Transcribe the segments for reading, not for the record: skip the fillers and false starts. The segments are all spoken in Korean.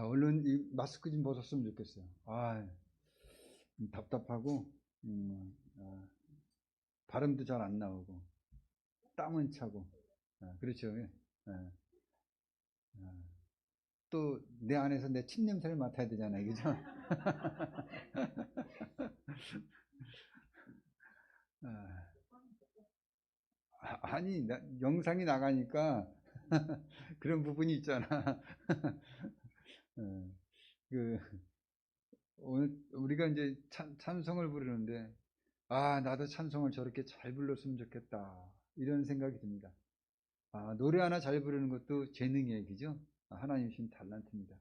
얼른 이 마스크 좀 벗었으면 좋겠어요. 답답하고, 발음도 잘 안 나오고, 땀은 차고, 그렇죠. 예. 예. 또 내 안에서 내 침 냄새를 맡아야 되잖아요, 그죠? 아니, 영상이 나가니까 그런 부분이 있잖아. 예. 그 오늘 우리가 이제 찬송을 부르는데, 나도 찬송을 저렇게 잘 불렀으면 좋겠다, 이런 생각이 듭니다. 노래 하나 잘 부르는 것도 재능의 얘기죠. 하나님 주신 달란트입니다.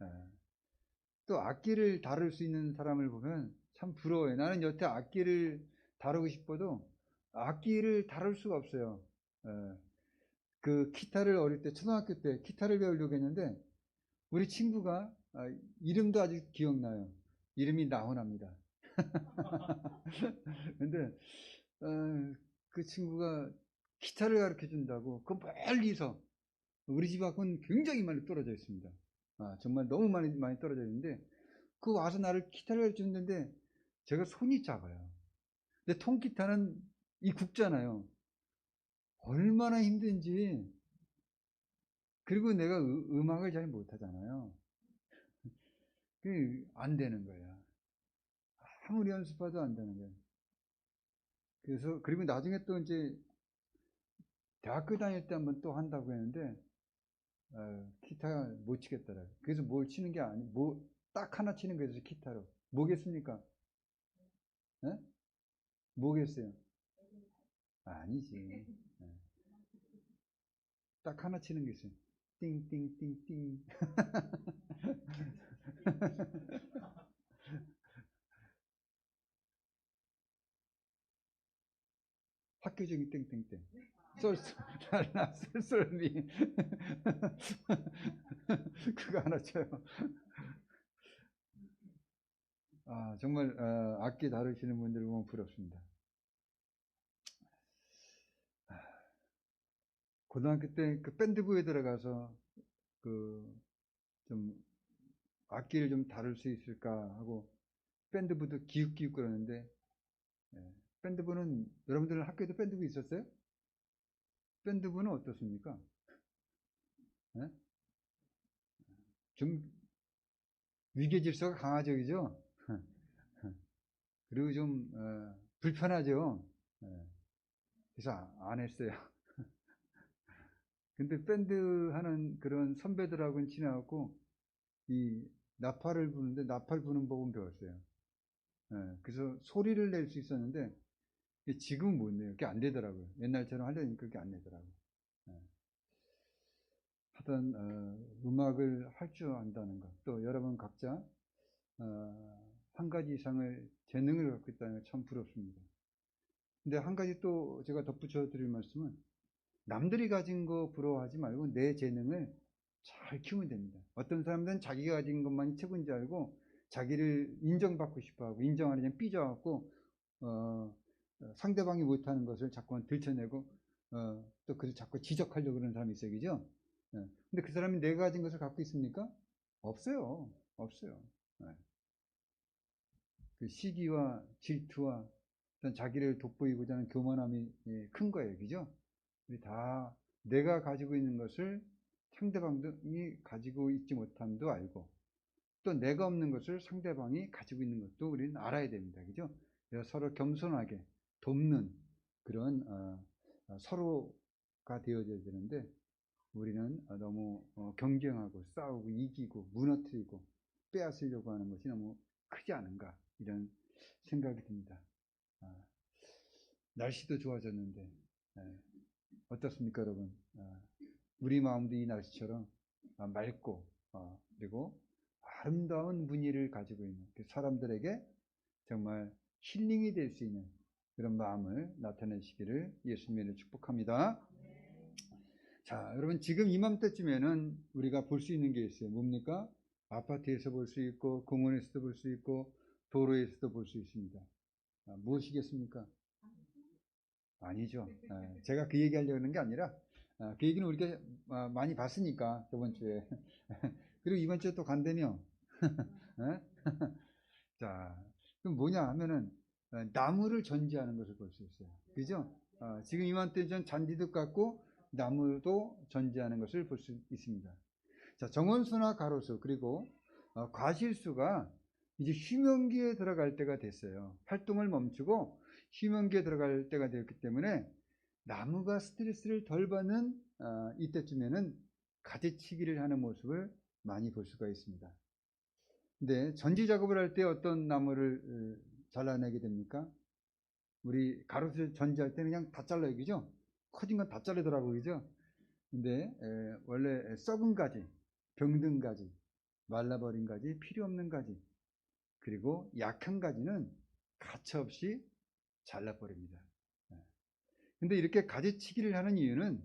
예. 또 악기를 다룰 수 있는 사람을 보면 참 부러워요. 나는 여태 악기를 다루고 싶어도 악기를 다룰 수가 없어요. 예. 그 기타를 어릴 때, 초등학교 때 기타를 배우려고 했는데, 우리 친구가, 이름도 아직 기억나요. 이름이 나훈아입니다. 근데 그 친구가 기타를 가르쳐 준다고 그 멀리서, 우리 집 앞은 굉장히 많이 떨어져 있습니다. 정말 너무 많이 떨어져 있는데, 그 와서 나를 기타를 가르쳐 주는데 제가 손이 작아요. 근데 통기타는 이 굵잖아요. 얼마나 힘든지. 그리고 내가 음악을 잘 못하잖아요. 안 되는 거야. 아무리 연습해도 안 되는 거야. 그래서, 그리고 나중에 또 이제 대학교 다닐 때 한번 또 한다고 했는데, 기타 못 치겠더라고요. 그래서 뭘 치는 게 딱 하나 치는 거였어요, 기타로. 뭐겠습니까? 예? 뭐겠어요? 아니지. 예. 딱 하나 치는 게 있어요. 띵띵띵띵. 학교적인 땡땡땡. 쏠쏠, 날라, 쏠쏠미. 그거 하나 쳐요. 정말, 악기 다루시는 분들 보면 부럽습니다. 고등학교 때 그 밴드부에 들어가서 그 좀 악기를 좀 다룰 수 있을까 하고 밴드부도 기웃기웃 그러는데, 밴드부는, 여러분들 학교에도 밴드부 있었어요? 밴드부는 어떻습니까? 예? 좀 위계 질서가 강하죠, 그죠? 그리고 좀 불편하죠. 예. 그래서 안 했어요. 근데 밴드 하는 그런 선배들하고는 친해갖고 이 나팔을 부는데, 나팔 부는 법은 배웠어요. 그래서 소리를 낼 수 있었는데 지금은 못 내요. 그게 안 되더라고요. 옛날처럼 하려니까 그게 안 되더라고요. 예. 하여튼 음악을 할 줄 안다는 것, 또 여러분 각자 한 가지 이상의 재능을 갖고 있다는 게 참 부럽습니다. 근데 한 가지 또 제가 덧붙여 드릴 말씀은, 남들이 가진 거 부러워하지 말고 내 재능을 잘 키우면 됩니다. 어떤 사람들은 자기가 가진 것만이 최고인 줄 알고 자기를 인정받고 싶어하고, 인정하려면 삐져갖고 상대방이 못하는 것을 자꾸만 들춰내고, 또 그걸 자꾸 지적하려고 그러는 사람이 있어요, 그죠? 근데 그 사람이 내가 가진 것을 갖고 있습니까? 없어요. 없어요. 예. 그 시기와 질투와 어떤 자기를 돋보이고자 하는 교만함이 큰 거예요, 그죠? 우리 다 내가 가지고 있는 것을 상대방이 가지고 있지 못함도 알고, 또 내가 없는 것을 상대방이 가지고 있는 것도 우리는 알아야 됩니다, 그죠? 그래서 서로 겸손하게 돕는 그런 서로가 되어져야 되는데, 우리는 너무 경쟁하고 싸우고 이기고 무너뜨리고 빼앗으려고 하는 것이 너무 크지 않은가, 이런 생각이 듭니다. 날씨도 좋아졌는데 어떻습니까, 여러분? 우리 마음도 이 날씨처럼 맑고, 그리고 아름다운 무늬를 가지고 있는 그 사람들에게 정말 힐링이 될 수 있는 그런 마음을 나타내시기를 예수님으로 축복합니다. 자, 여러분, 지금 이맘때쯤에는 우리가 볼 수 있는 게 있어요. 뭡니까? 아파트에서 볼 수 있고, 공원에서도 볼 수 있고, 도로에서도 볼 수 있습니다. 무엇이겠습니까? 아니죠. 제가 그 얘기 하려고 하는 게 아니라, 그 얘기는 우리가 많이 봤으니까, 저번 주에. 그리고 이번 주에 또 간다며. 예? 자, 그럼 뭐냐 하면은 나무를 전지하는 것을 볼 수 있어요. 그죠? 지금 이맘때 전 잔디도 깎고 나무도 전지하는 것을 볼 수 있습니다. 자, 정원수나 가로수 그리고 과실수가 이제 휴면기에 들어갈 때가 됐어요. 활동을 멈추고 휴면기에 들어갈 때가 되었기 때문에 나무가 스트레스를 덜 받는 이때쯤에는 가지치기를 하는 모습을 많이 볼 수가 있습니다. 근데 전지 작업을 할 때 어떤 나무를 잘라내게 됩니까? 우리 가로수 전지할 때는 그냥 다 잘라요, 그죠? 커진 건 다 자르더라고요, 그죠? 근데 원래 썩은 가지, 병든 가지, 말라버린 가지, 필요 없는 가지, 그리고 약한 가지는 가차없이 잘라버립니다. 근데 이렇게 가지치기를 하는 이유는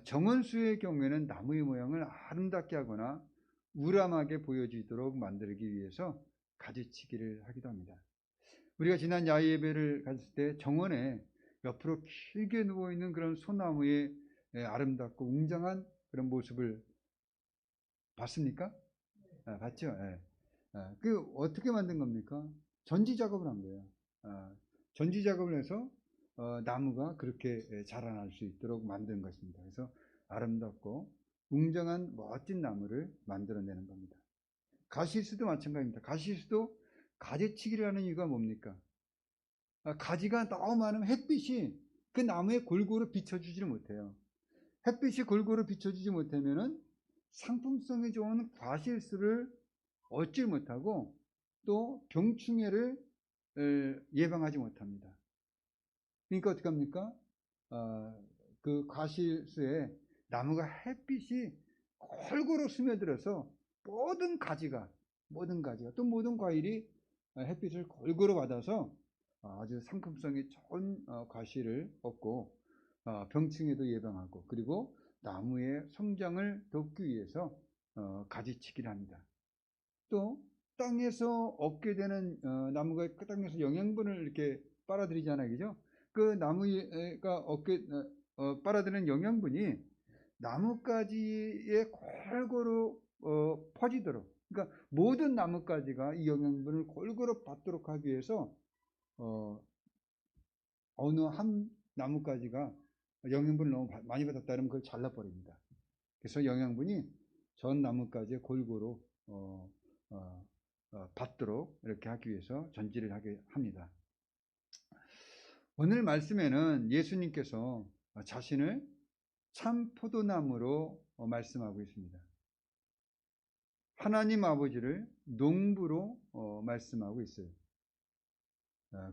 정원수의 경우에는 나무의 모양을 아름답게 하거나 우람하게 보여지도록 만들기 위해서 가지치기를 하기도 합니다. 우리가 지난 야외 예배를 갔을 때 정원에 옆으로 길게 누워있는 그런 소나무의 아름답고 웅장한 그런 모습을 봤습니까? 봤죠? 예. 그 어떻게 만든 겁니까? 전지 작업을 한 거예요. 전지 작업을 해서 나무가 그렇게 자라날 수 있도록 만든 것입니다. 그래서 아름답고 웅장한 멋진 나무를 만들어내는 겁니다. 가시수도 마찬가지입니다. 가시수도 가지치기를 하는 이유가 뭡니까? 가지가 너무 많으면 햇빛이 그 나무에 골고루 비춰주지를 못해요. 햇빛이 골고루 비춰주지 못하면은 상품성이 좋은 과실수를 얻지 못하고 또 병충해를 예방하지 못합니다. 그러니까 어떻게 합니까? 그 과실수에 나무가 햇빛이 골고루 스며들어서 모든 가지가 또 모든 과일이 햇빛을 골고루 받아서 아주 상품성이 좋은 과실을 얻고 병충해도 예방하고 그리고 나무의 성장을 돕기 위해서 가지치기를 합니다. 또 땅에서 얻게 되는 나무가 그 땅에서 영양분을 이렇게 빨아들이잖아요, 그죠? 그 나무가 빨아들이는 영양분이 나뭇가지에 골고루 퍼지도록, 그러니까 모든 나뭇가지가 이 영양분을 골고루 받도록 하기 위해서 어느 한 나뭇가지가 영양분을 너무 많이 받았다 그러면 그걸 잘라버립니다. 그래서 영양분이 전 나뭇가지에 골고루 받도록 이렇게 하기 위해서 전지를 하게 합니다. 오늘 말씀에는 예수님께서 자신을 참 포도나무로 말씀하고 있습니다. 하나님 아버지를 농부로 말씀하고 있어요.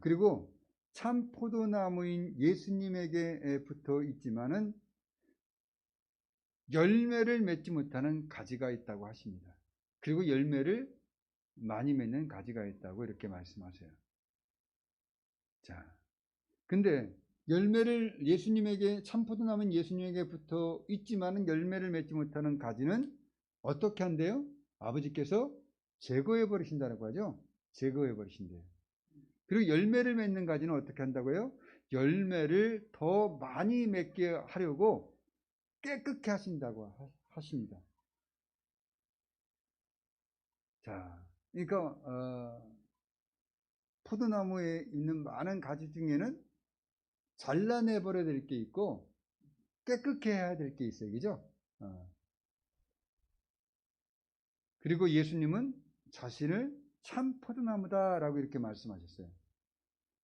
그리고 참 포도나무인 예수님에게 붙어 있지만은 열매를 맺지 못하는 가지가 있다고 하십니다. 그리고 열매를 많이 맺는 가지가 있다고 이렇게 말씀하세요. 자, 근데 열매를 예수님에게 참포도나무는 예수님에게 붙어 있지만은 열매를 맺지 못하는 가지는 어떻게 한대요? 아버지께서 제거해 버리신다고 하죠. 제거해 버리신대요. 그리고 열매를 맺는 가지는 어떻게 한다고요? 열매를 더 많이 맺게 하려고 깨끗게 하신다고 하십니다. 자, 그러니까 포도나무에 있는 많은 가지 중에는 잘라내버려야 될 게 있고 깨끗게 해야 될 게 있어요. 그죠? 그리고 예수님은 자신을 참 포도나무다라고 이렇게 말씀하셨어요.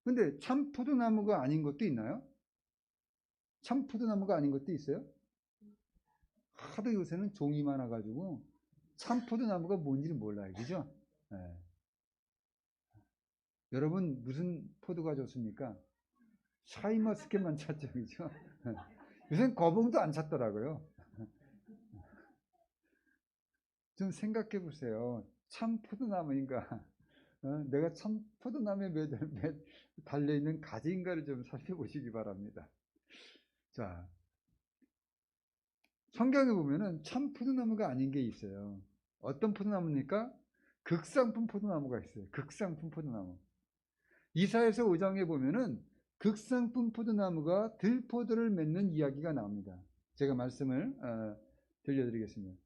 근데 참 포도나무가 아닌 것도 있나요? 참 포도나무가 아닌 것도 있어요? 하도 요새는 종이 많아가지고 참 포도나무가 뭔지를 몰라요. 그죠? 네. 여러분 무슨 포도가 좋습니까? 샤인머스켓만 찾죠. 그죠? 요새는 거봉도 안 찾더라고요. 좀 생각해 보세요. 참 포도나무인가? 내가 참 포도나무에 달려있는 가지인가를 좀 살펴보시기 바랍니다. 자, 성경에 보면은 참 포도나무가 아닌 게 있어요. 어떤 포도나무입니까? 극상품 포도나무가 있어요. 극상품 포도나무. 이사야서 5장에 보면은 극상품 포도나무가 들포도를 맺는 이야기가 나옵니다. 제가 말씀을 들려드리겠습니다.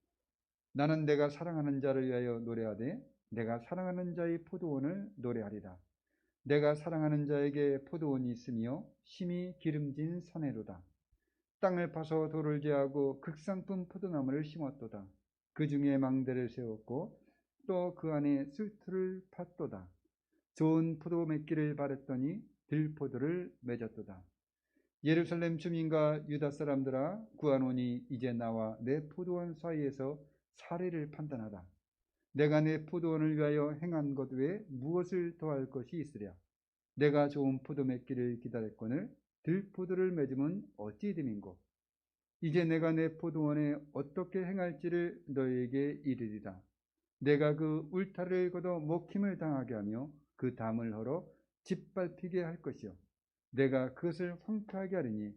나는 내가 사랑하는 자를 위하여 노래하되 내가 사랑하는 자의 포도원을 노래하리라. 내가 사랑하는 자에게 포도원이 있으며 심히 기름진 산에로다. 땅을 파서 돌을 제하고 극상품 포도나무를 심었도다. 그 중에 망대를 세웠고 또 그 안에 술투를 팠도다. 좋은 포도 맺기를 바랬더니 들포도를 맺었도다. 예루살렘 주민과 유다 사람들아, 구하노니 이제 나와 내 포도원 사이에서 사례를 판단하라. 내가 내 포도원을 위하여 행한 것 외에 무엇을 더할 것이 있으랴. 내가 좋은 포도 맺기를 기다렸거늘 들포도를 맺으면 어찌 됨인고. 이제 내가 내 포도원에 어떻게 행할지를 너희에게 이르리라. 내가 그 울타리를 걷어 먹힘을 당하게 하며 그 담을 헐어 짓밟히게 할 것이요. 내가 그것을 황폐하게 하리니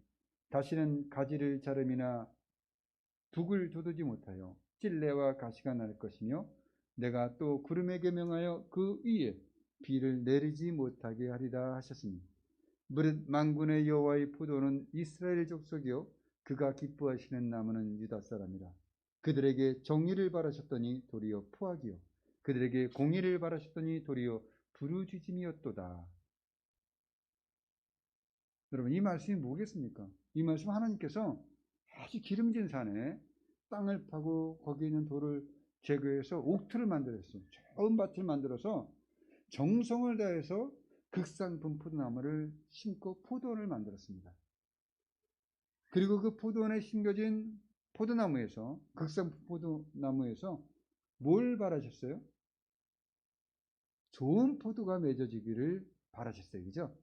다시는 가지를 자름이나 북을 돋우지 못하여 찔레와 가시가 날 것이며 내가 또 구름에게 명하여 그 위에 비를 내리지 못하게 하리라 하셨으니 무릇 만군의 여호와의 포도는 이스라엘 족속이요 그가 기뻐하시는 나무는 유다 사람이라. 그들에게 정의를 바라셨더니 도리어 포악이요 그들에게 공의를 바라셨더니 도리어 부르짖음이었도다. 여러분, 이 말씀이 뭐겠습니까? 이 말씀 하나님께서 아주 기름진 산에 땅을 파고 거기에 있는 돌을 제거해서 옥틀을 만들었어요. 좋은 밭을 만들어서 정성을 다해서 극상품 포도나무를 심고 포도원을 만들었습니다. 그리고 그 포도원에 심겨진 포도나무에서, 극상품 포도나무에서 뭘 바라셨어요? 좋은 포도가 맺어지기를 바라셨어요. 그죠?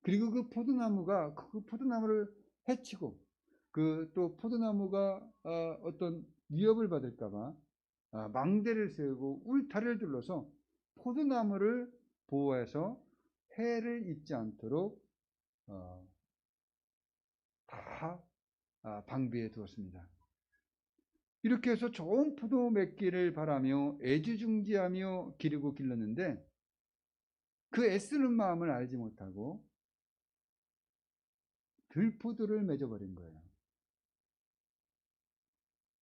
그리고 그 포도나무가 그 포도나무를 해치고 그 또 포도나무가 어떤 위협을 받을까봐 망대를 세우고 울타리를 둘러서 포도나무를 보호해서 해를 입지 않도록 다 방비해 두었습니다. 이렇게 해서 좋은 포도 맺기를 바라며 애지중지하며 기르고 길렀는데 그 애쓰는 마음을 알지 못하고 들포도를 맺어버린 거예요.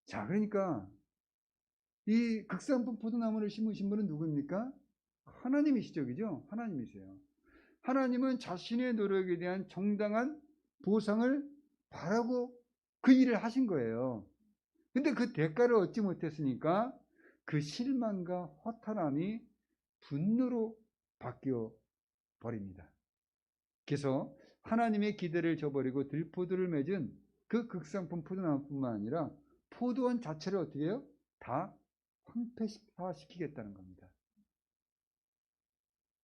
자, 그러니까 이 극상품 포도나무를 심으신 분은 누구입니까? 하나님이시죠, 그죠? 하나님이세요. 하나님은 자신의 노력에 대한 정당한 보상을 바라고 그 일을 하신 거예요. 근데 그 대가를 얻지 못했으니까 그 실망과 허탈함이 분노로 바뀌어 버립니다. 그래서 하나님의 기대를 저버리고 들포도를 맺은 그 극상품 포도나무뿐만 아니라 포도원 자체를 어떻게 해요? 다 황폐화시키겠다는 겁니다.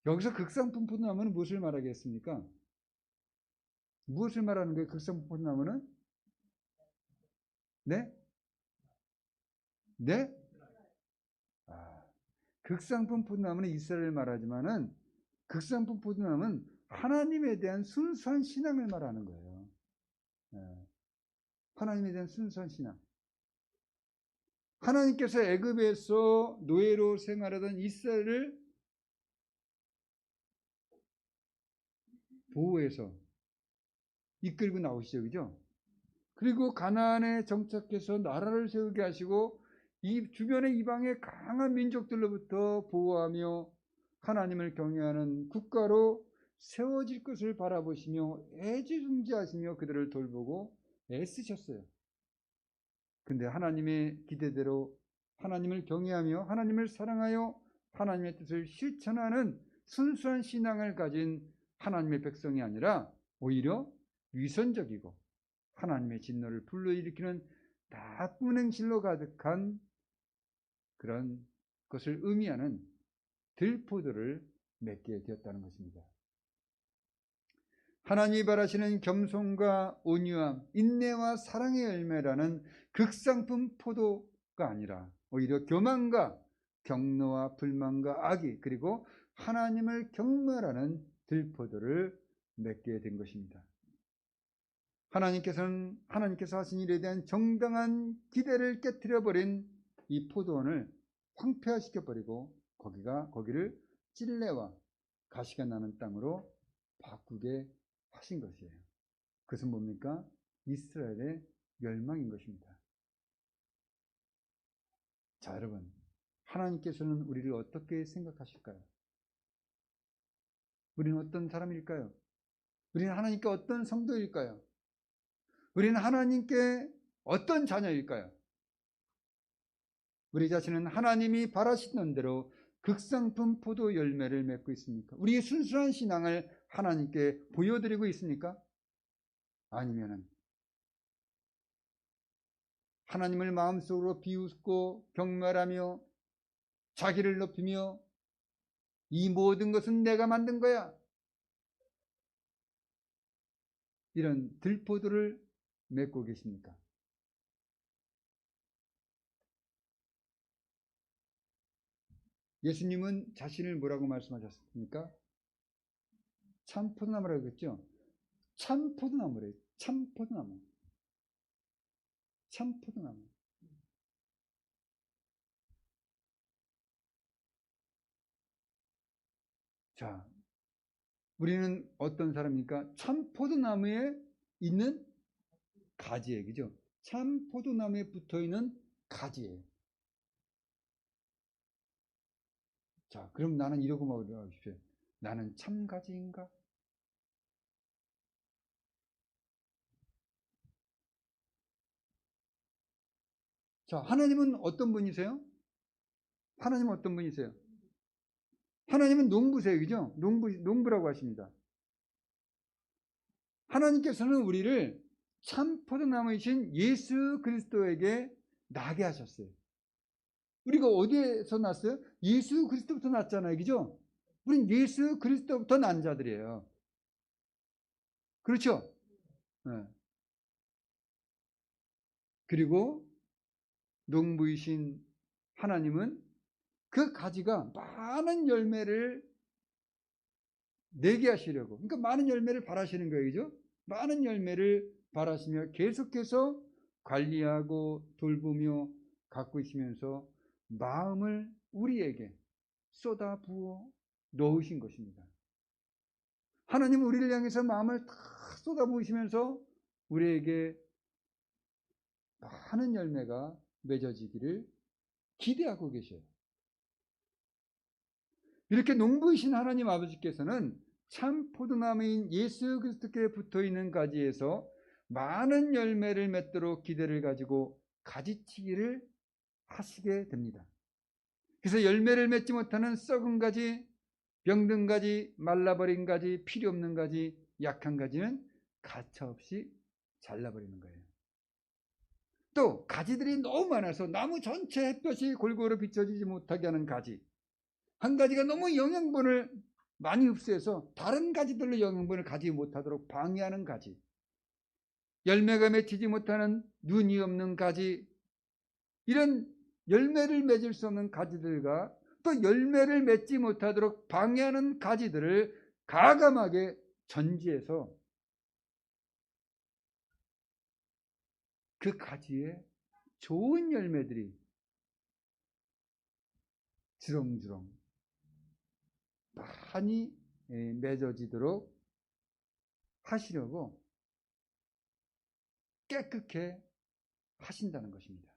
여기서 극상품 포도나무는 무엇을 말하겠습니까? 무엇을 말하는 거예요? 극상품 포도나무는? 네? 네? 극상품 포도나무는 이스라엘을 말하지만은 극상품 포도나무는 하나님에 대한 순수한 신앙을 말하는 거예요. 하나님에 대한 순수한 신앙. 하나님께서 애굽에서 노예로 생활하던 이스라엘을 보호해서 이끌고 나오시죠, 그죠? 그리고 가나안에 정착해서 나라를 세우게 하시고 이 주변의 이방의 강한 민족들로부터 보호하며 하나님을 경외하는 국가로 세워질 것을 바라보시며 애지중지하시며 그들을 돌보고 애쓰셨어요. 근데 하나님의 기대대로 하나님을 경외하며 하나님을 사랑하여 하나님의 뜻을 실천하는 순수한 신앙을 가진 하나님의 백성이 아니라 오히려 위선적이고 하나님의 진노를 불러일으키는 나쁜 행실로 가득한 그런 것을 의미하는 들포도를 맺게 되었다는 것입니다. 하나님이 바라시는 겸손과 온유함, 인내와 사랑의 열매라는 극상품 포도가 아니라 오히려 교만과 경노와 불만과 악의 그리고 하나님을 경멸하는 들포도를 맺게 된 것입니다. 하나님께서 하신 일에 대한 정당한 기대를 깨뜨려버린 이 포도원을 황폐화시켜버리고 거기를 찔레와 가시가 나는 땅으로 바꾸게 하신 것이에요. 그것은 뭡니까? 이스라엘의 멸망인 것입니다. 자, 여러분, 하나님께서는 우리를 어떻게 생각하실까요? 우리는 어떤 사람일까요? 우리는 하나님께 어떤 성도일까요? 우리는 하나님께 어떤 자녀일까요? 우리 자신은 하나님이 바라시는 대로 극상품 포도 열매를 맺고 있습니까? 우리의 순수한 신앙을 하나님께 보여드리고 있습니까? 아니면은 하나님을 마음속으로 비웃고 경멸하며 자기를 높이며 이 모든 것은 내가 만든 거야, 이런 들포도를 맺고 계십니까? 예수님은 자신을 뭐라고 말씀하셨습니까? 참포도나무라고 했죠. 참포도나무래요. 참포도나무. 참포도나무. 자, 우리는 어떤 사람입니까? 참포도나무에 있는 가지예요. 그죠? 참포도나무에 붙어있는 가지예요. 자, 그럼 나는 이러고 말해보십시오. 나는 참가지인가? 자, 하나님은 어떤 분이세요? 하나님은 어떤 분이세요? 하나님은 농부세요. 그죠? 농부라고 하십니다. 하나님께서는 우리를 참 포도나무이신 예수 그리스도에게 나게 하셨어요. 우리가 어디에서 났어요? 예수 그리스도부터 났잖아요. 그죠? 우린 예수 그리스도부터 난 자들이에요. 그렇죠? 네. 그리고 농부이신 하나님은 그 가지가 많은 열매를 내게 하시려고, 그러니까 많은 열매를 바라시는 거예요. 그죠? 많은 열매를 바라시며 계속해서 관리하고 돌보며 갖고 있으면서 마음을 우리에게 쏟아 부어 넣으신 것입니다. 하나님은 우리를 향해서 마음을 다 쏟아 부으시면서 우리에게 많은 열매가 맺어지기를 기대하고 계셔요. 이렇게 농부이신 하나님 아버지께서는 참 포도나무인 예수 그리스도께 붙어있는 가지에서 많은 열매를 맺도록 기대를 가지고 가지치기를 하시게 됩니다. 그래서 열매를 맺지 못하는 썩은 가지, 병든 가지, 말라버린 가지, 필요 없는 가지, 약한 가지는 가차없이 잘라버리는 거예요. 또 가지들이 너무 많아서 나무 전체 햇볕이 골고루 비춰지지 못하게 하는 가지, 한 가지가 너무 영양분을 많이 흡수해서 다른 가지들로 영양분을 가지지 못하도록 방해하는 가지, 열매가 맺히지 못하는 눈이 없는 가지, 이런 열매를 맺을 수 없는 가지들과 또 열매를 맺지 못하도록 방해하는 가지들을 가감하게 전지해서 그 가지에 좋은 열매들이 주렁주렁 많이 맺어지도록 하시려고 깨끗게 하신다는 것입니다.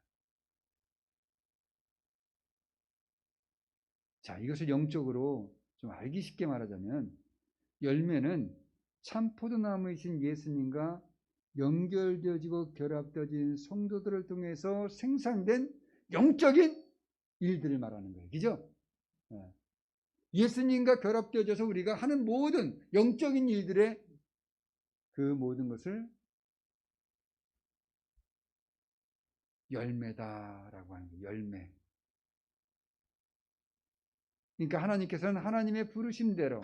자, 이것을 영적으로 좀 알기 쉽게 말하자면 열매는 참 포도나무이신 예수님과 연결되어지고 결합되어진 성도들을 통해서 생산된 영적인 일들을 말하는 거예요. 그죠? 예수님과 결합되어져서 우리가 하는 모든 영적인 일들의 그 모든 것을 열매다라고 하는 거예요. 열매. 그러니까 하나님께서는 하나님의 부르심대로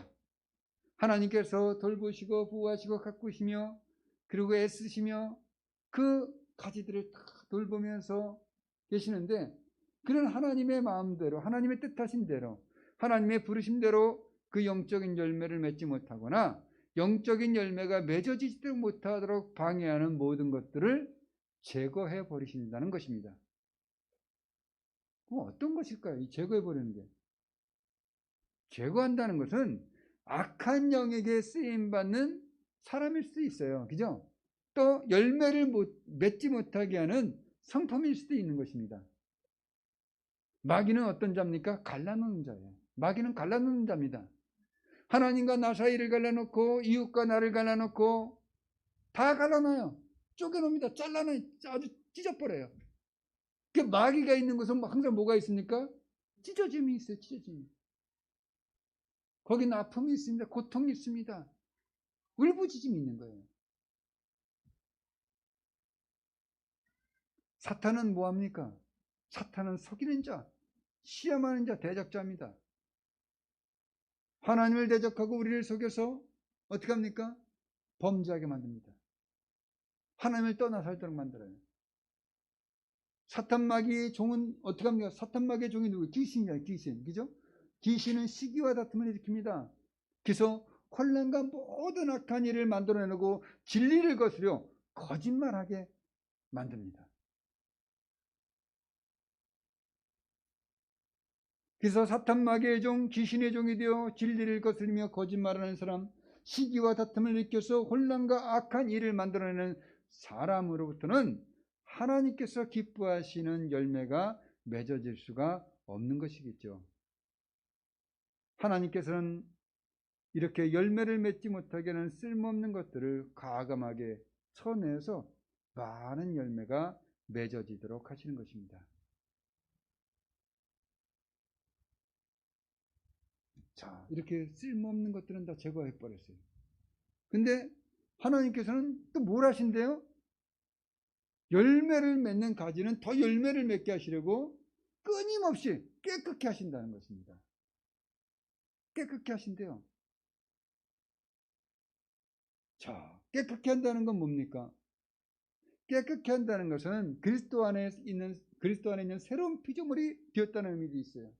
하나님께서 돌보시고 보호하시고 가꾸시며 그리고 애쓰시며 그 가지들을 다 돌보면서 계시는데, 그런 하나님의 마음대로 하나님의 뜻하신 대로 하나님의 부르심대로 그 영적인 열매를 맺지 못하거나 영적인 열매가 맺어지지도 못하도록 방해하는 모든 것들을 제거해 버리신다는 것입니다. 그럼 어떤 것일까요? 이 제거해 버리는 게. 제거한다는 것은 악한 영에게 쓰임받는 사람일 수도 있어요. 그죠? 또 열매를 맺지 못하게 하는 성품일 수도 있는 것입니다. 마귀는 어떤 자입니까? 갈라놓는 자예요. 마귀는 갈라놓는 자입니다. 하나님과 나 사이를 갈라놓고 이웃과 나를 갈라놓고 다 갈라놔요. 쪼개놓습니다. 잘라놔요. 아주 찢어버려요. 그 마귀가 있는 곳은 항상 뭐가 있습니까? 찢어짐이 있어요. 찢어짐이. 거기는 아픔이 있습니다. 고통이 있습니다. 울부짖음이 있는 거예요. 사탄은 뭐합니까? 사탄은 속이는 자, 시험하는 자, 대적자입니다. 하나님을 대적하고 우리를 속여서 어떻게 합니까? 범죄하게 만듭니다. 하나님을 떠나 살도록 만들어요. 사탄 마귀의 종은 어떻게 합니까? 사탄 마귀의 종이 누구예요? 귀신이에요. 귀신. 그죠? 귀신은 시기와 다툼을 일으킵니다. 그래서 혼란과 모든 악한 일을 만들어내고 진리를 거스려 거짓말하게 만듭니다. 그래서 사탄 마귀의 종, 귀신의 종이 되어 진리를 거스르며 거짓말하는 사람, 시기와 다툼을 일으켜서 혼란과 악한 일을 만들어내는 사람으로부터는 하나님께서 기뻐하시는 열매가 맺어질 수가 없는 것이겠죠. 하나님께서는 이렇게 열매를 맺지 못하게 하는 쓸모없는 것들을 과감하게 쳐내서 많은 열매가 맺어지도록 하시는 것입니다. 자, 이렇게 쓸모없는 것들은 다 제거해버렸어요. 근데 하나님께서는 또 뭘 하신대요? 열매를 맺는 가지는 더 열매를 맺게 하시려고 끊임없이 깨끗게 하신다는 것입니다. 깨끗게 하신대요. 자, 깨끗게 한다는 건 뭡니까? 깨끗게 한다는 것은 그리스도 안에 있는 새로운 피조물이 되었다는 의미도 있어요.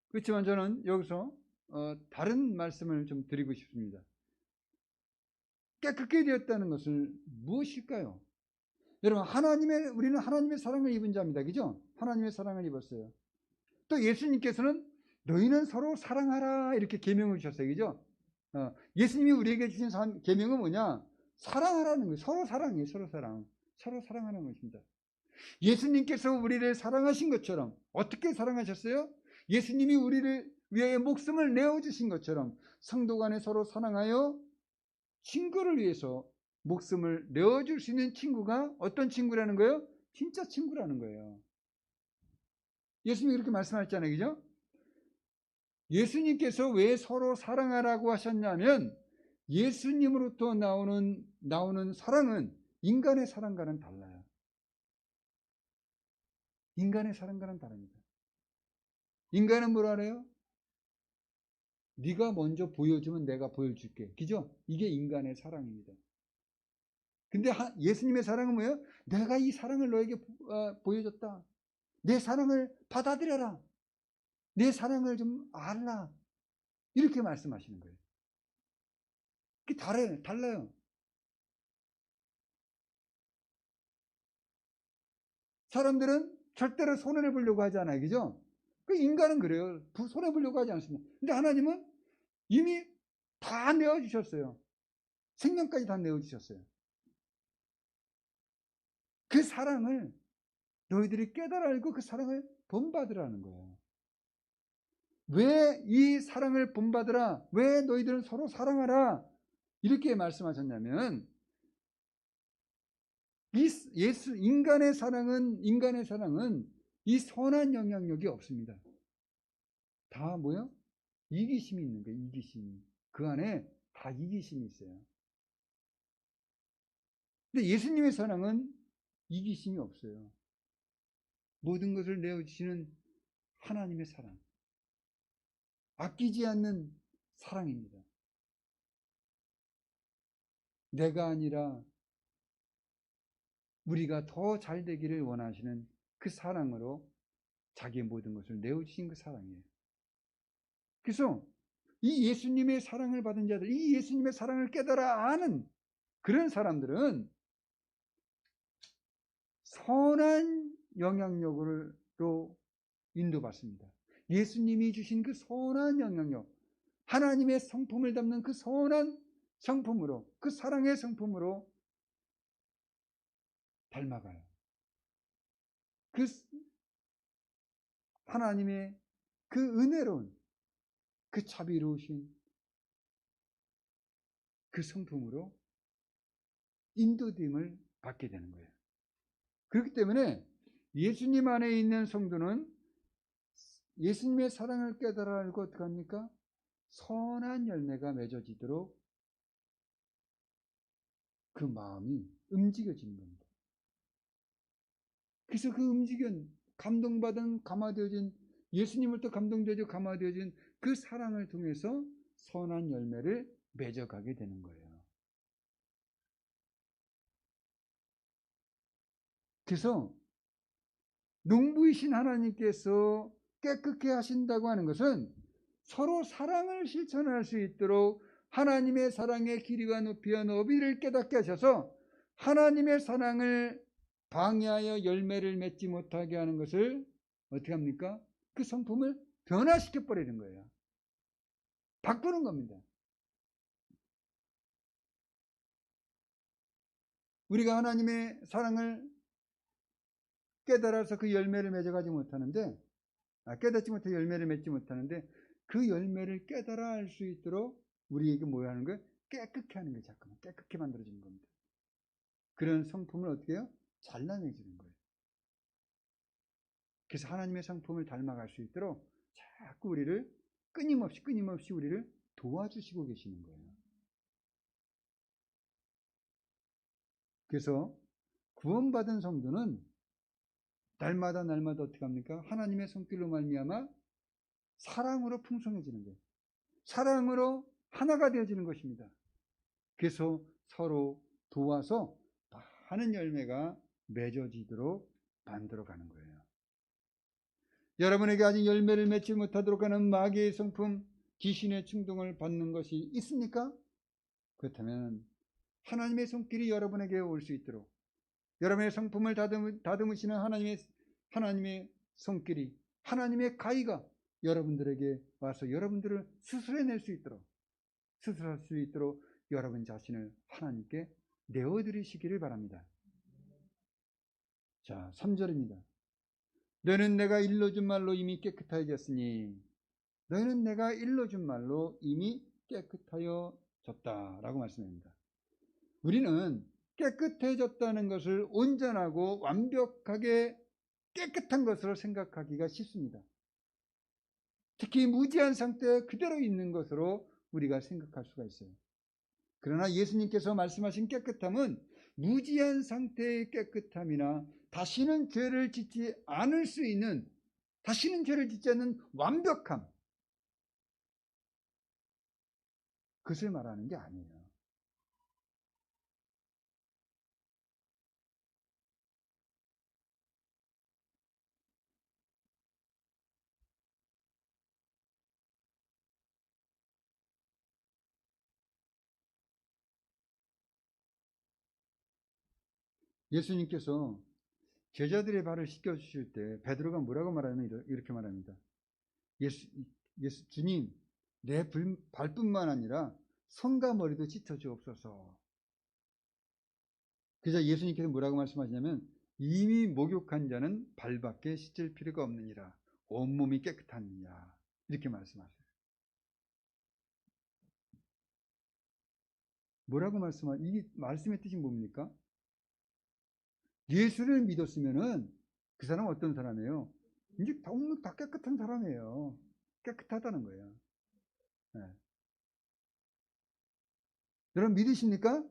그렇지만 저는 여기서 다른 말씀을 좀 드리고 싶습니다. 깨끗게 되었다는 것은 무엇일까요? 여러분, 우리는 하나님의 사랑을 입은 자입니다. 그죠? 하나님의 사랑을 입었어요. 또 예수님께서는 너희는 서로 사랑하라 이렇게 계명을 주셨어요. 그죠? 예수님이 우리에게 주신 계명은 뭐냐? 사랑하라는 거예요. 서로 사랑이에요. 서로 사랑. 서로 사랑하는 것입니다. 예수님께서 우리를 사랑하신 것처럼 어떻게 사랑하셨어요? 예수님이 우리를 위하여 목숨을 내어주신 것처럼 성도 간에 서로 사랑하여 친구를 위해서 목숨을 내어줄 수 있는 친구가 어떤 친구라는 거예요? 진짜 친구라는 거예요. 예수님이 그렇게 말씀하셨잖아요. 그죠? 예수님께서 왜 서로 사랑하라고 하셨냐면 예수님으로부터 나오는 사랑은 인간의 사랑과는 달라요. 인간의 사랑과는 다릅니다. 인간은 뭐라 그래요? 네가 먼저 보여주면 내가 보여줄게. 그죠? 이게 인간의 사랑입니다. 근데 예수님의 사랑은 뭐예요? 내가 이 사랑을 너에게 보여줬다. 내 사랑을 받아들여라. 내 사랑을 좀 알라. 이렇게 말씀하시는 거예요. 그게 달라요. 사람들은 절대로 손해를 보려고 하지 않아요. 그죠? 그 인간은 그래요. 손해보려고 하지 않습니다. 근데 하나님은 이미 다 내어주셨어요. 생명까지 다 내어주셨어요. 그 사랑을 너희들이 깨달아 알고 그 사랑을 본받으라는 거예요. 왜 이 사랑을 본받으라? 왜 너희들은 서로 사랑하라? 이렇게 말씀하셨냐면 인간의 사랑은 이 선한 영향력이 없습니다. 다 뭐요? 이기심이 있는 거예요. 이기심이. 그 안에 다 이기심이 있어요. 근데 예수님의 사랑은 이기심이 없어요. 모든 것을 내어주시는 하나님의 사랑. 아끼지 않는 사랑입니다. 내가 아니라 우리가 더 잘 되기를 원하시는 그 사랑으로 자기의 모든 것을 내어주신 그 사랑이에요. 그래서 이 예수님의 사랑을 받은 자들, 이 예수님의 사랑을 깨달아 아는 그런 사람들은 선한 영향력으로 인도받습니다. 예수님이 주신 그 선한 영향력, 하나님의 성품을 담는 그 선한 성품으로, 그 사랑의 성품으로 닮아가요. 그 하나님의 그 은혜로운, 그 자비로우신 그 성품으로 인도됨을 받게 되는 거예요. 그렇기 때문에 예수님 안에 있는 성도는 예수님의 사랑을 깨달아 알고 어떻게 합니까? 선한 열매가 맺어지도록 그 마음이 움직여지는 겁니다. 그래서 그 감동받은, 감화되어진, 예수님으로부터 감동되어져 감화되어진 그 사랑을 통해서 선한 열매를 맺어가게 되는 거예요. 그래서 농부이신 하나님께서 깨끗게 하신다고 하는 것은 서로 사랑을 실천할 수 있도록 하나님의 사랑의 길이와 높이와 너비를 깨닫게 하셔서 하나님의 사랑을 방해하여 열매를 맺지 못하게 하는 것을 어떻게 합니까? 그 성품을 변화시켜 버리는 거예요. 바꾸는 겁니다. 우리가 하나님의 사랑을 깨달아서 그 열매를 맺어가지 못하는데, 깨닫지 못해 열매를 맺지 못하는데, 그 열매를 깨달아 할 수 있도록 우리에게 뭐 하는 거예요? 깨끗게 하는 거예요. 잠깐만 깨끗게 만들어주는 겁니다. 그런 성품을 어떻게 해요? 잘라내주는 거예요. 그래서 하나님의 성품을 닮아갈 수 있도록 자꾸 우리를 끊임없이 우리를 도와주시고 계시는 거예요. 그래서 구원받은 성도는 날마다 어떻게 합니까? 하나님의 손길로 말미암아 사랑으로 풍성해지는 거예요. 사랑으로 하나가 되어지는 것입니다. 그래서 서로 도와서 많은 열매가 맺어지도록 만들어가는 거예요. 여러분에게 아직 열매를 맺지 못하도록 하는 마귀의 성품, 귀신의 충동을 받는 것이 있습니까? 그렇다면 하나님의 손길이 여러분에게 올 수 있도록, 여러분의 성품을 다듬으시는 하나님의 손길이, 하나님의 가위가 여러분들에게 와서 여러분들을 수술해낼 수 있도록, 수술할 수 있도록 여러분 자신을 하나님께 내어드리시기를 바랍니다. 자, 3절입니다. 너희는 내가 일러준 말로 이미 깨끗하여졌으니, 너희는 내가 일러준 말로 이미 깨끗하여졌다 라고 말씀합니다. 우리는 깨끗해졌다는 것을 온전하고 완벽하게 깨끗한 것으로 생각하기가 쉽습니다. 특히 무지한 상태에 그대로 있는 것으로 우리가 생각할 수가 있어요. 그러나 예수님께서 말씀하신 깨끗함은 무지한 상태의 깨끗함이나 다시는 죄를 짓지 않을 수 있는, 다시는 죄를 짓지 않는 완벽함, 그것을 말하는 게 아니에요. 예수님께서 제자들의 발을 씻겨주실 때 베드로가 뭐라고 말하냐면 이렇게 말합니다. 주님, 내 발뿐만 아니라 손과 머리도 씻어주옵소서. 그래서 예수님께서 뭐라고 말씀하시냐면 이미 목욕한 자는 발밖에 씻을 필요가 없느니라. 온몸이 깨끗하느니라. 이렇게 말씀하세요. 뭐라고 이 말씀의 뜻이 뭡니까? 예수를 믿었으면은 그 사람은 어떤 사람이에요? 이제 너무 다 깨끗한 사람이에요. 깨끗하다는 거예요. 네. 여러분 믿으십니까?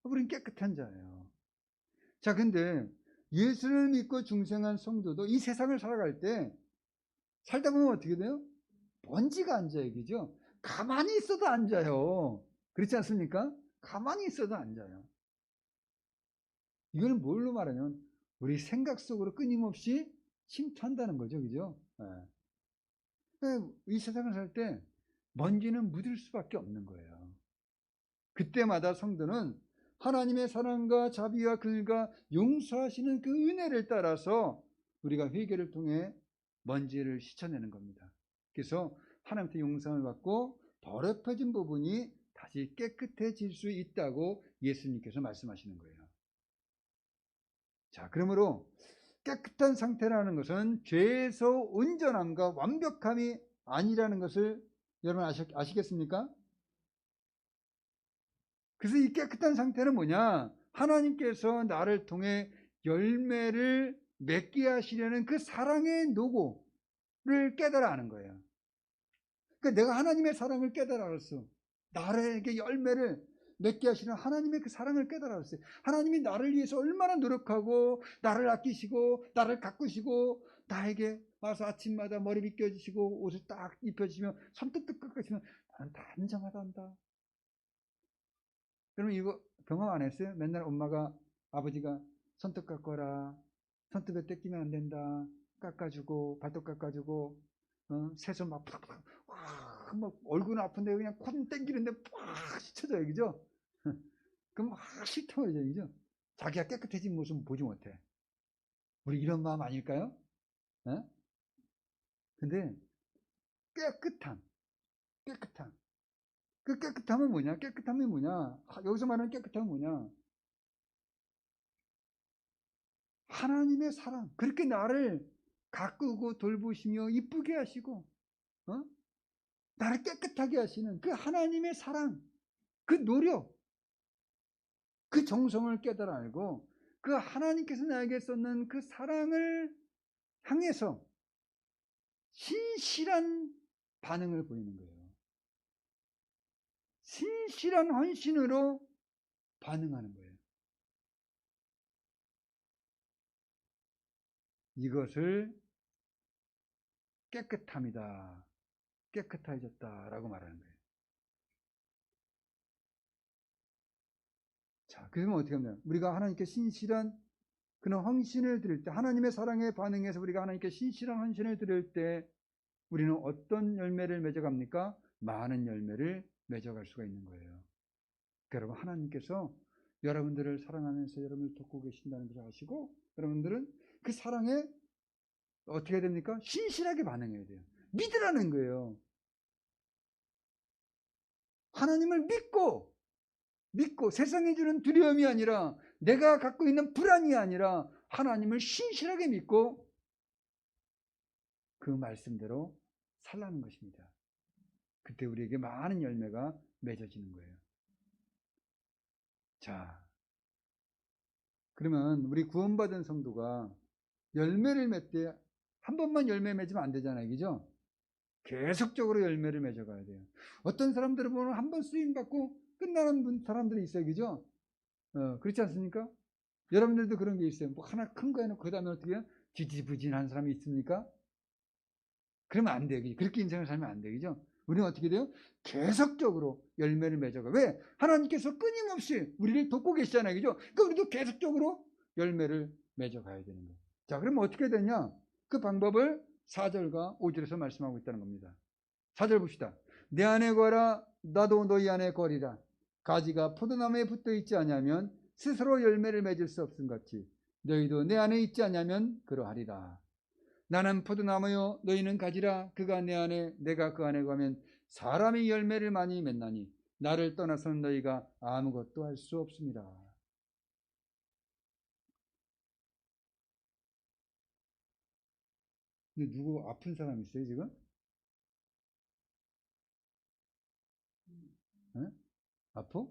우리는 깨끗한 자예요. 자, 근데 예수를 믿고 중생한 성도도 이 세상을 살아갈 때 살다 보면 어떻게 돼요? 먼지가 앉아요. 그죠? 가만히 있어도 앉아요. 그렇지 않습니까? 가만히 있어도 앉아요. 이걸 뭘로 말하냐면 우리 생각 속으로 끊임없이 침투한다는 거죠. 그죠? 네. 이 세상을 살 때 먼지는 묻을 수밖에 없는 거예요. 그때마다 성도는 하나님의 사랑과 자비와 긍휼과 용서하시는 그 은혜를 따라서 우리가 회개를 통해 먼지를 씻어내는 겁니다. 그래서 하나님께 용서를 받고 더럽혀진 부분이 다시 깨끗해질 수 있다고 예수님께서 말씀하시는 거예요. 자, 그러므로 깨끗한 상태라는 것은 죄에서 온전함과 완벽함이 아니라는 것을 여러분 아시겠습니까? 그래서 이 깨끗한 상태는 뭐냐? 하나님께서 나를 통해 열매를 맺게 하시려는 그 사랑의 노고를 깨달아 아는 거예요. 그러니까 내가 하나님의 사랑을 깨달아 알았어. 나에게 열매를 맺게 하시는 하나님의 그 사랑을 깨달아 알았어요. 하나님이 나를 위해서 얼마나 노력하고 나를 아끼시고 나를 가꾸시고 나에게 와서 아침마다 머리 빗겨주시고 옷을 딱 입혀주시면 손톱도 깎으시면 나는 다 인정하다 한다. 여러분 이거 경험 안 했어요? 맨날 엄마가 아버지가 손톱 깎아라, 손톱에 떼끼면 안 된다, 깎아주고 발톱 깎아주고 새손 막 팍팍 막 얼굴은 아픈데 그냥 콘 땡기는데 팍 씻어져요, 그죠? 그럼 막 싫다고 그러죠, 그죠? 자기가 깨끗해진 모습 보지 못해. 우리 이런 마음 아닐까요? 근데 깨끗함. 그 깨끗함은 뭐냐? 깨끗함이 뭐냐? 여기서 말하는 깨끗함은 뭐냐? 하나님의 사랑. 그렇게 나를 가꾸고 돌보시며 이쁘게 하시고, 나를 깨끗하게 하시는 그 하나님의 사랑, 그 노력, 그 정성을 깨달아 알고, 그 하나님께서 나에게 쏟는 그 사랑을 향해서 신실한 반응을 보이는 거예요. 신실한 헌신으로 반응하는 거예요. 이것을 깨끗함이다, 깨끗해졌다라고 말하는 거예요. 자, 그러면 어떻게 하면 우리가 하나님께 신실한 그런 헌신을 드릴 때, 하나님의 사랑에 반응해서 우리가 하나님께 신실한 헌신을 드릴 때 우리는 어떤 열매를 맺어갑니까? 많은 열매를 맺어갈 수가 있는 거예요. 그러니까 여러분, 하나님께서 여러분들을 사랑하면서 여러분을 돕고 계신다는 것을 아시고, 여러분들은 그 사랑에 어떻게 해야 됩니까? 신실하게 반응해야 돼요. 믿으라는 거예요. 하나님을 믿고 세상이 주는 두려움이 아니라, 내가 갖고 있는 불안이 아니라 하나님을 신실하게 믿고 그 말씀대로 살라는 것입니다. 그때 우리에게 많은 열매가 맺어지는 거예요. 자, 그러면 우리 구원받은 성도가 열매를 맺되 한 번만 열매 맺으면 안 되잖아요, 그죠? 계속적으로 열매를 맺어가야 돼요. 어떤 사람들은 보면 한 번 쓰임받고 끝나는 사람들이 있어요, 그죠? 그렇지 않습니까? 여러분들도 그런 게 있어요. 뭐 하나 큰 거 해놓고 그 다음에 어떻게 해요? 지지부진한 사람이 있습니까? 그러면 안 돼요. 그렇게 인생을 살면 안 되죠. 우리는 어떻게 돼요? 계속적으로 열매를 맺어가. 왜? 하나님께서 끊임없이 우리를 돕고 계시잖아요, 그죠? 그러니까 우리도 계속적으로 열매를 맺어가야 되는 거예요. 자, 그럼 어떻게 되냐? 그 방법을 4절과 5절에서 말씀하고 있다는 겁니다. 4절 봅시다. 내 안에 거라, 나도 너희 안에 거리라. 가지가 포도나무에 붙어 있지 않으면 스스로 열매를 맺을 수 없음 같이 너희도 내 안에 있지 않으면 그러하리라. 나는 포도나무요 너희는 가지라. 그가 내 안에 내가 그 안에 가면 사람이 열매를 많이 맺나니 나를 떠나서는 너희가 아무것도 할 수 없습니다. 근데 누구 아픈 사람 있어요 지금? 네? 아파?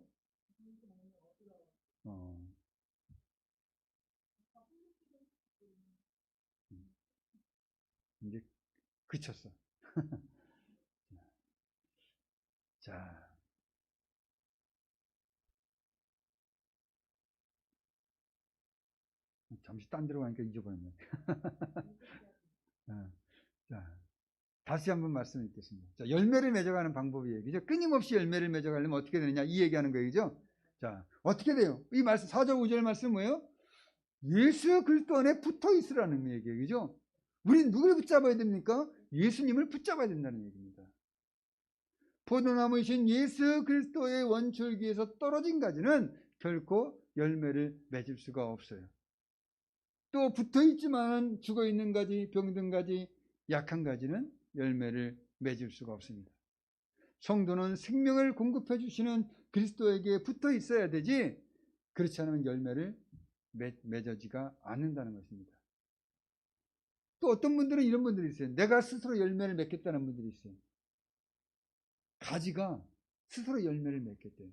이제 그쳤어. 자, 잠시 딴 데로 가니까 잊어버렸네. 자, 다시 한번 말씀드리겠습니다. 자, 열매를 맺어가는 방법이에요. 그죠? 끊임없이 열매를 맺어가려면 어떻게 되느냐? 이 얘기하는 거예요. 그죠? 자, 어떻게 돼요? 이 말씀, 4절, 5절 말씀 뭐예요? 예수 그리스도 안에 붙어 있으라는 얘기예요. 그죠? 우리는 누굴 붙잡아야 됩니까? 예수님을 붙잡아야 된다는 얘기입니다. 포도나무이신 예수 그리스도의 원줄기에서 떨어진 가지는 결코 열매를 맺을 수가 없어요. 또 붙어있지만 죽어있는 가지, 병든 가지, 약한 가지는 열매를 맺을 수가 없습니다. 성도는 생명을 공급해 주시는 그리스도에게 붙어 있어야 되지, 그렇지 않으면 열매를 맺어지가 않는다는 것입니다. 또 어떤 분들은 이런 분들이 있어요. 내가 스스로 열매를 맺겠다는 분들이 있어요. 가지가 스스로 열매를 맺겠대요.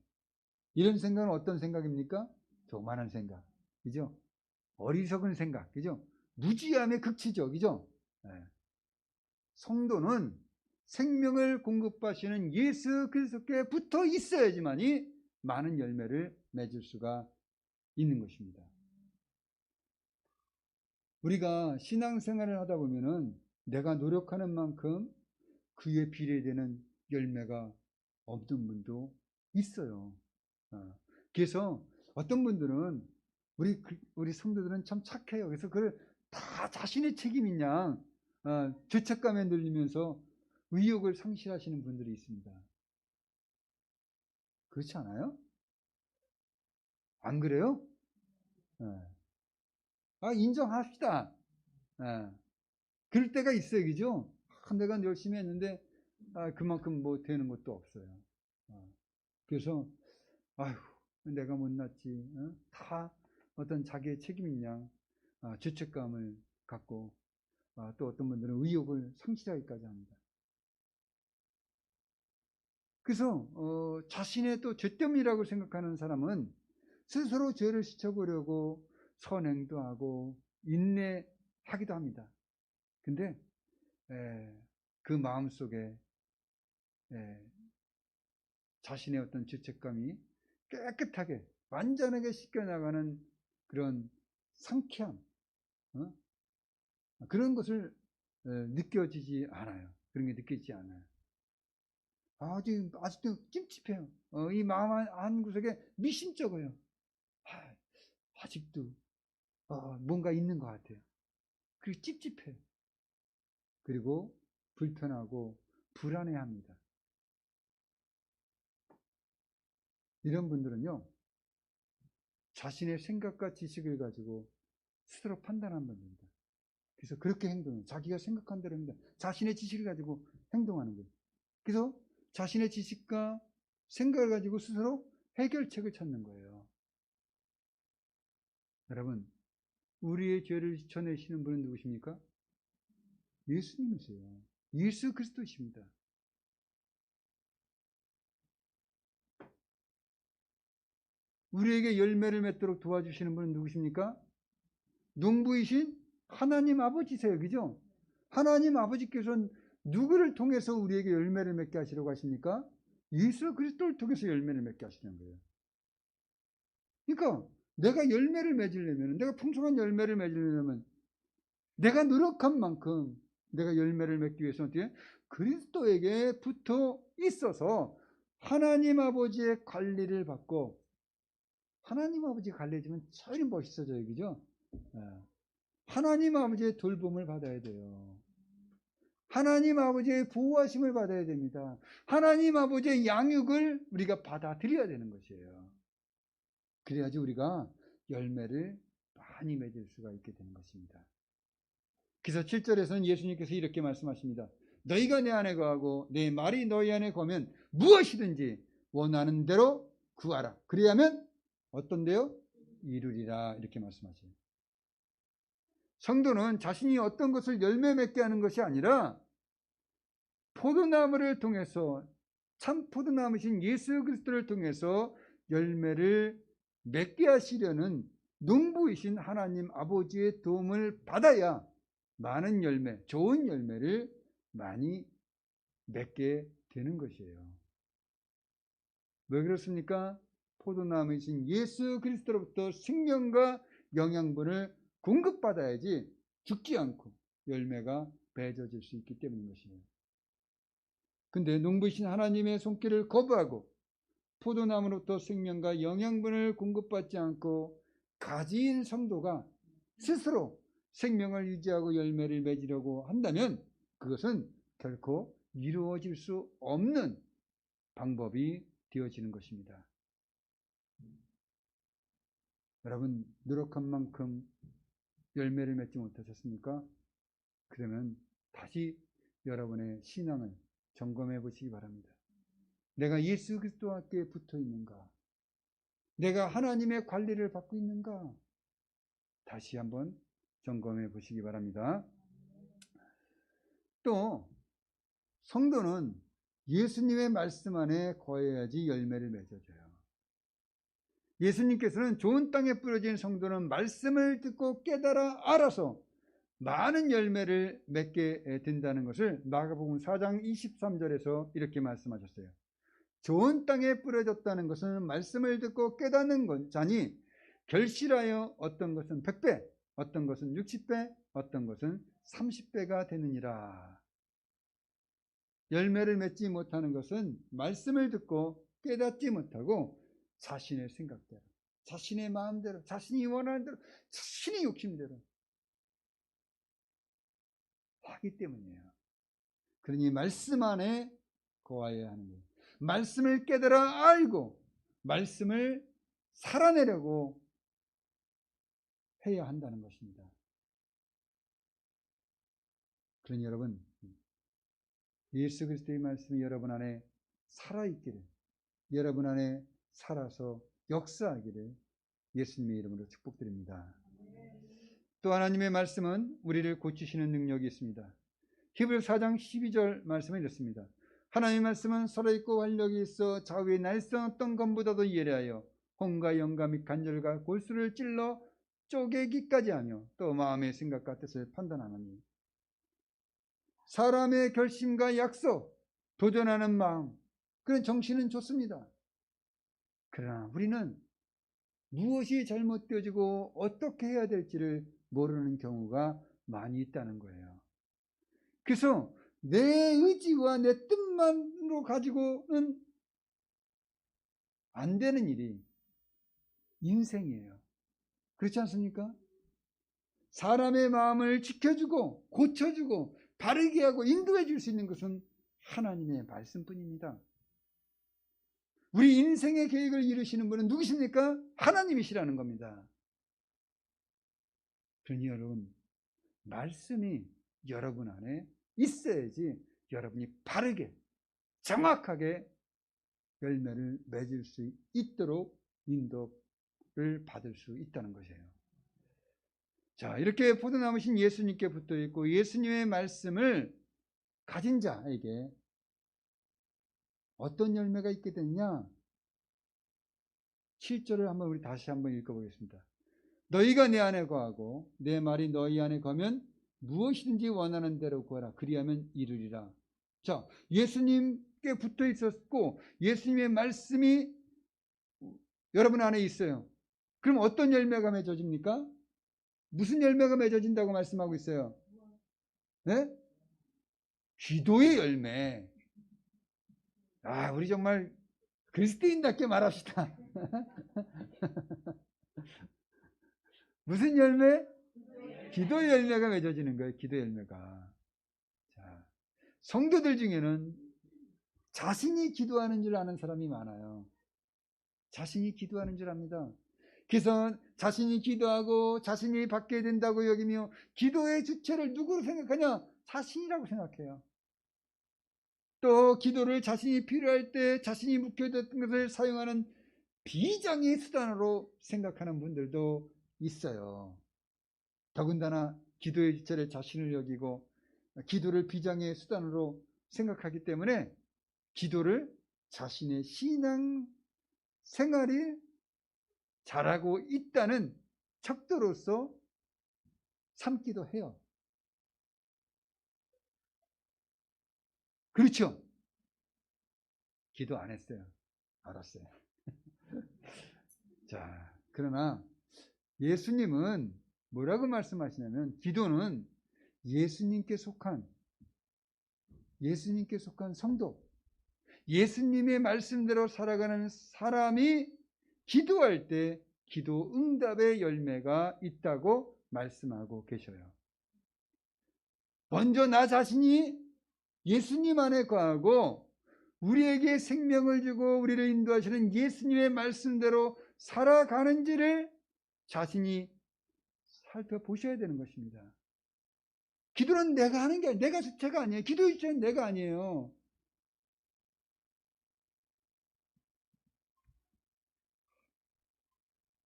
이런 생각은 어떤 생각입니까? 교만한 생각, 그죠? 어리석은 생각, 그죠? 무지함의 극치죠, 그죠? 네. 성도는 생명을 공급하시는 예수 그리스도께 붙어 있어야지만이 많은 열매를 맺을 수가 있는 것입니다. 우리가 신앙생활을 하다 보면은 내가 노력하는 만큼 그에 비례되는 열매가 없는 분도 있어요. 그래서 어떤 분들은 우리 성도들은 참 착해요. 그래서 그걸 다 자신의 책임인 양 죄책감에 눌리면서 의욕을 상실하시는 분들이 있습니다. 그렇지 않아요? 안 그래요? 인정합시다. 그럴 때가 있어요, 그죠? 내가 열심히 했는데 그만큼 뭐 되는 것도 없어요. 그래서 아휴, 내가 못났지. 다 어떤 자기의 책임인 양 죄책감을 갖고 또 어떤 분들은 의욕을 상실하기까지 합니다. 그래서 자신의 또 죄tem이라고 생각하는 사람은 스스로 죄를 씻어보려고 선행도 하고 인내하기도 합니다. 근데 그 마음속에 자신의 어떤 죄책감이 깨끗하게 완전하게 씻겨나가는 그런 상쾌함, 그런 것을 느껴지지 않아요. 그런 게 느껴지지 않아요. 아직도 찝찝해요. 이 마음 한 구석에 미심쩍어요. 아직도 뭔가 있는 것 같아요. 그리고 찝찝해요. 그리고 불편하고 불안해합니다. 이런 분들은요, 자신의 생각과 지식을 가지고 스스로 판단한 분입니다. 그래서 그렇게 행동해요. 자기가 생각한 대로 행동, 자신의 지식을 가지고 행동하는 거예요. 그래서 자신의 지식과 생각을 가지고 스스로 해결책을 찾는 거예요. 여러분, 우리의 죄를 씻어내시는 분은 누구십니까? 예수님이세요. 예수 그리스도십니다. 우리에게 열매를 맺도록 도와주시는 분은 누구십니까? 농부이신 하나님 아버지세요. 그죠? 하나님 아버지께서는 누구를 통해서 우리에게 열매를 맺게 하시려고 하십니까? 예수 그리스도를 통해서 열매를 맺게 하시는 거예요. 그러니까 내가 열매를 맺으려면, 내가 풍성한 열매를 맺으려면 내가 노력한 만큼 내가 열매를 맺기 위해서는 어떻게? 그리스도에게 붙어 있어서 하나님 아버지의 관리를 받고, 하나님 아버지 관리해주면 제일 멋있어져요. 그죠? 하나님 아버지의 돌봄을 받아야 돼요. 하나님 아버지의 보호하심을 받아야 됩니다. 하나님 아버지의 양육을 우리가 받아들여야 되는 것이에요. 그래야지 우리가 열매를 많이 맺을 수가 있게 되는 것입니다. 그래서 7절에서는 예수님께서 이렇게 말씀하십니다. 너희가 내 안에 거하고 내 말이 너희 안에 거하면 무엇이든지 원하는 대로 구하라. 그래야면 어떤데요? 이루리라. 이렇게 말씀하세요. 성도는 자신이 어떤 것을 열매 맺게 하는 것이 아니라 포도나무를 통해서, 참 포도나무신 예수 그리스도를 통해서 열매를 맺게 하시려는 농부이신 하나님 아버지의 도움을 받아야 많은 열매, 좋은 열매를 많이 맺게 되는 것이에요. 왜 그렇습니까? 포도나무이신 예수 그리스도로부터 생명과 영양분을 공급받아야지 죽지 않고 열매가 맺어질 수 있기 때문인 것이에요. 근데 농부이신 하나님의 손길을 거부하고 포도나무로부터 생명과 영양분을 공급받지 않고 가지인 성도가 스스로 생명을 유지하고 열매를 맺으려고 한다면 그것은 결코 이루어질 수 없는 방법이 되어지는 것입니다. 여러분, 노력한 만큼 열매를 맺지 못하셨습니까? 그러면 다시 여러분의 신앙을 점검해 보시기 바랍니다. 내가 예수 그리스도와 함께 붙어 있는가? 내가 하나님의 관리를 받고 있는가? 다시 한번 점검해 보시기 바랍니다. 또 성도는 예수님의 말씀 안에 거해야지 열매를 맺어줘요. 예수님께서는 좋은 땅에 뿌려진 성도는 말씀을 듣고 깨달아 알아서 많은 열매를 맺게 된다는 것을 마가복음 4장 23절에서 이렇게 말씀하셨어요. 좋은 땅에 뿌려졌다는 것은 말씀을 듣고 깨닫는 자니 결실하여 어떤 것은 100배, 어떤 것은 60배, 어떤 것은 30배가 되느니라. 열매를 맺지 못하는 것은 말씀을 듣고 깨닫지 못하고 자신의 생각대로, 자신의 마음대로, 자신이 원하는 대로, 자신의 욕심대로 하기 때문이에요. 그러니 말씀 안에 거하여야 하는 거예요. 말씀을 깨달아 알고 말씀을 살아내려고 해야 한다는 것입니다. 그러니 여러분, 예수 그리스도의 말씀이 여러분 안에 살아있기를, 여러분 안에 살아서 역사하기를 예수님의 이름으로 축복드립니다. 또 하나님의 말씀은 우리를 고치시는 능력이 있습니다. 히브리서 4장 12절 말씀은 이렇습니다. 하나님의 말씀은 살아있고 활력이 있어 좌우에 날선 어떤 검보다도 예리하여 혼과 영과 및 간절과 골수를 찔러 쪼개기까지 하며 또 마음의 생각과 뜻을 판단하느니 사람의 결심과 약속, 도전하는 마음, 그런 정신은 좋습니다. 그러나 우리는 무엇이 잘못되어지고 어떻게 해야 될지를 모르는 경우가 많이 있다는 거예요. 그래서 내 의지와 내 뜻만으로 가지고는 안 되는 일이 인생이에요. 그렇지 않습니까? 사람의 마음을 지켜주고 고쳐주고 바르게 하고 인도해 줄 수 있는 것은 하나님의 말씀뿐입니다. 우리 인생의 계획을 이루시는 분은 누구십니까? 하나님이시라는 겁니다. 그러니 여러분, 말씀이 여러분 안에 있어야지 여러분이 바르게 정확하게 열매를 맺을 수 있도록 인도를 받을 수 있다는 것이에요. 자, 이렇게 포도나무신 예수님께 붙어 있고 예수님의 말씀을 가진 자에게 어떤 열매가 있게 되느냐? 7절을 한번 우리 다시 한번 읽어보겠습니다. 너희가 내 안에 거하고 내 말이 너희 안에 거면 무엇이든지 원하는 대로 구하라. 그리하면 이루리라. 자, 예수님께 붙어 있었고 예수님의 말씀이 여러분 안에 있어요. 그럼 어떤 열매가 맺어집니까? 무슨 열매가 맺어진다고 말씀하고 있어요? 네? 기도의 열매. 아, 우리 정말 그리스도인답게 말합시다. 무슨 열매? 기도의 열매가 맺어지는 거예요. 기도 열매가. 자, 성도들 중에는 자신이 기도하는 줄 아는 사람이 많아요. 자신이 기도하는 줄 압니다. 그래서 자신이 기도하고 자신이 받게 된다고 여기며 기도의 주체를 누구로 생각하냐? 자신이라고 생각해요. 또 기도를 자신이 필요할 때 자신이 묵혀뒀던 것을 사용하는 비장의 수단으로 생각하는 분들도 있어요. 더군다나 기도의 주체를 자신을 여기고 기도를 비장의 수단으로 생각하기 때문에 기도를 자신의 신앙 생활이 잘하고 있다는 척도로서 삼기도 해요. 그렇죠? 기도 안 했어요. 알았어요. 자, 그러나 예수님은 뭐라고 말씀하시냐면 기도는 예수님께 속한 성도, 예수님의 말씀대로 살아가는 사람이 기도할 때 기도 응답의 열매가 있다고 말씀하고 계셔요. 먼저 나 자신이 예수님 안에 거하고 우리에게 생명을 주고 우리를 인도하시는 예수님의 말씀대로 살아가는지를 자신이 살펴보셔야 되는 것입니다. 기도는 내가 하는 게 아니에요. 내가 주체가 아니에요. 기도의 주체는 내가 아니에요.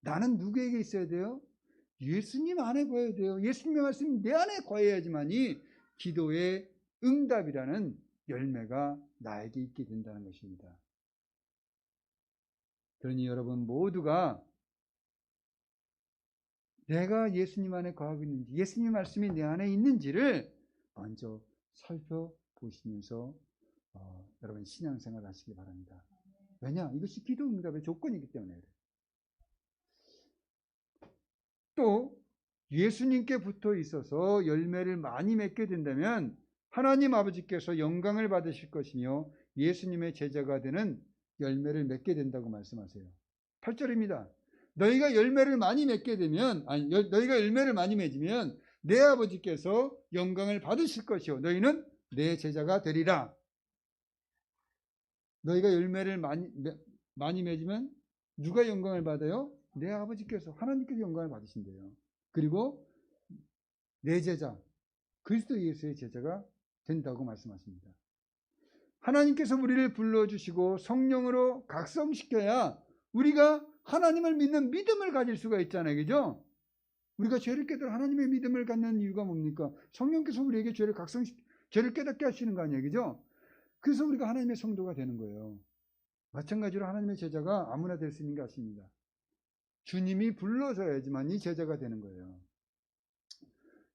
나는 누구에게 있어야 돼요? 예수님 안에 거해야 돼요. 예수님의 말씀이 내 안에 거해야지만이 기도의 응답이라는 열매가 나에게 있게 된다는 것입니다. 그러니 여러분 모두가 내가 예수님 안에 거하고 있는지, 예수님 말씀이 내 안에 있는지를 먼저 살펴보시면서 여러분 신앙생활 하시기 바랍니다. 왜냐? 이것이 기도 응답의 조건이기 때문에 그래요. 또 예수님께 붙어 있어서 열매를 많이 맺게 된다면 하나님 아버지께서 영광을 받으실 것이며 예수님의 제자가 되는 열매를 맺게 된다고 말씀하세요. 8절입니다. 너희가 열매를 많이 맺게 되면, 너희가 열매를 많이 맺으면 내 아버지께서 영광을 받으실 것이요 너희는 내 제자가 되리라. 너희가 열매를 많이 맺으면 누가 영광을 받아요? 내 아버지께서, 하나님께서 영광을 받으신대요. 그리고 내 제자, 그리스도 예수의 제자가 된다고 말씀하십니다. 하나님께서 우리를 불러주시고 성령으로 각성시켜야 우리가 하나님을 믿는 믿음을 가질 수가 있잖아요. 그죠? 우리가 죄를 깨달아 하나님의 믿음을 갖는 이유가 뭡니까? 성령께서 우리에게 죄를 깨닫게 하시는 거 아니에요. 그죠? 그래서 우리가 하나님의 성도가 되는 거예요. 마찬가지로 하나님의 제자가 아무나 될 수 있는 게 아닙니다. 주님이 불러서야지만 이 제자가 되는 거예요.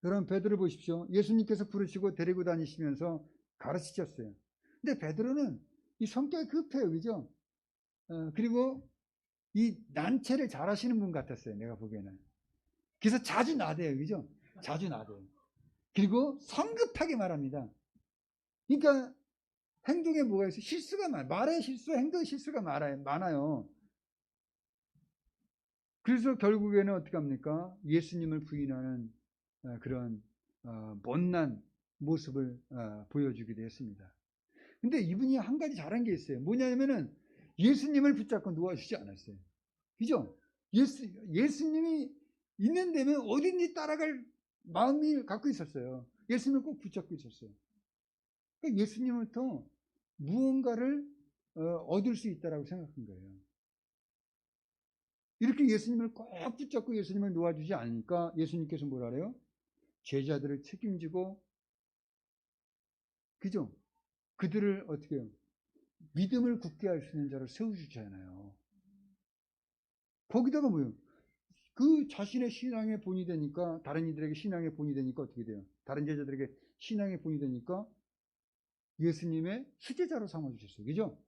여러분 베드로 보십시오. 예수님께서 부르시고 데리고 다니시면서 가르치셨어요. 근데 베드로는 이 성격이 급해요. 그죠? 그리고 이 난체를 잘 하시는 분 같았어요. 내가 보기에는. 그래서 자주 나대요. 그죠? 자주 나대요. 그리고 성급하게 말합니다. 그러니까 행동에 뭐가 있어요? 실수가 많아요. 말의 실수, 행동의 실수가 많아요. 그래서 결국에는 어떻게 합니까? 예수님을 부인하는 그런 못난 모습을 보여주기도 했습니다. 근데 이분이 한 가지 잘한 게 있어요. 뭐냐면은 예수님을 붙잡고 놓아주지 않았어요. 그죠? 예수님이 있는 데면 어딘지 따라갈 마음이 갖고 있었어요. 예수님을 꼭 붙잡고 있었어요. 그러니까 예수님부터 무언가를 얻을 수 있다라고 생각한 거예요. 이렇게 예수님을 꼭 붙잡고 예수님을 놓아주지 않으니까 예수님께서 뭐라 그래요? 제자들을 책임지고, 그죠? 그들을 어떻게 해요? 믿음을 굳게 할 수 있는 자를 세워주잖아요. 거기다가 뭐예요? 그 자신의 신앙의 본이 되니까, 다른 이들에게 신앙의 본이 되니까 어떻게 돼요? 다른 제자들에게 신앙의 본이 되니까 예수님의 수제자로 삼아주셨어요. 그죠?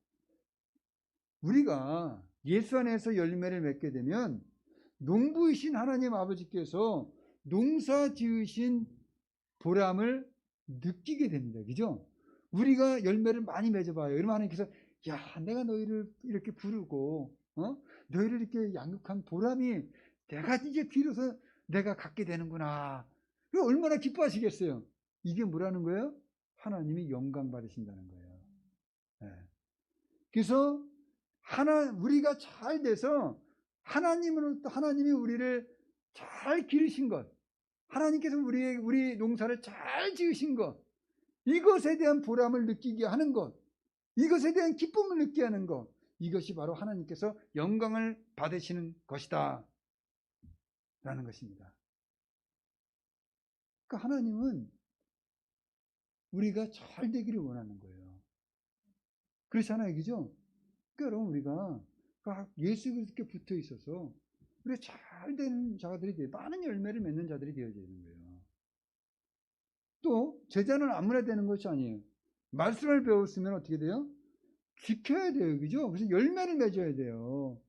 우리가 예수 안에서 열매를 맺게 되면 농부이신 하나님 아버지께서 농사 지으신 보람을 느끼게 됩니다. 그죠? 우리가 열매를 많이 맺어봐요. 여러분 하나님께서 야, 내가 너희를 이렇게 부르고 너희를 이렇게 양육한 보람이 내가 이제 비로소 내가 갖게 되는구나. 얼마나 기뻐하시겠어요? 이게 뭐라는 거예요? 하나님이 영광 받으신다는 거예요. 네. 그래서 우리가 잘 돼서 하나님이 우리를 잘 기르신 것, 하나님께서 우리 농사를 잘 지으신 것, 이것에 대한 보람을 느끼게 하는 것, 이것에 대한 기쁨을 느끼게 하는 것, 이것이 바로 하나님께서 영광을 받으시는 것이다 라는 것입니다. 그러니까 하나님은 우리가 잘 되기를 원하는 거예요. 그렇잖아요. 그죠? 그러니까 여러분 우리가 예수 그리스도께 붙어 있어서 우리가 잘 되는 자들이 되어 많은 열매를 맺는 자들이 되어야 되는 거예요. 또 제자는 아무나 되는 것이 아니에요. 말씀을 배웠으면 어떻게 돼요? 지켜야 돼요. 그죠? 그래서 열매를 맺어야 돼요.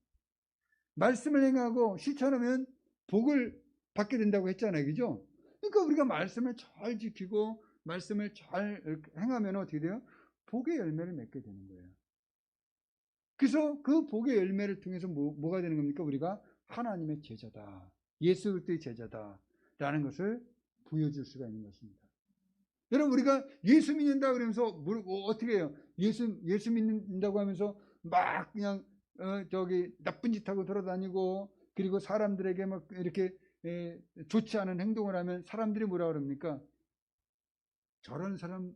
말씀을 행하고 실천하면 복을 받게 된다고 했잖아요. 그죠? 그러니까 우리가 말씀을 잘 지키고 말씀을 잘 행하면 어떻게 돼요? 복의 열매를 맺게 되는 거예요. 그래서 그 복의 열매를 통해서 뭐가 되는 겁니까? 우리가 하나님의 제자다. 예수 그리스도의 제자다. 라는 것을 보여줄 수가 있는 것입니다. 여러분 우리가 예수 믿는다 그러면서 어떻게 해요? 예수 믿는다고 하면서 막 그냥 나쁜 짓 하고 돌아다니고 그리고 사람들에게 막 이렇게 좋지 않은 행동을 하면 사람들이 뭐라 그럽니까? 저런 사람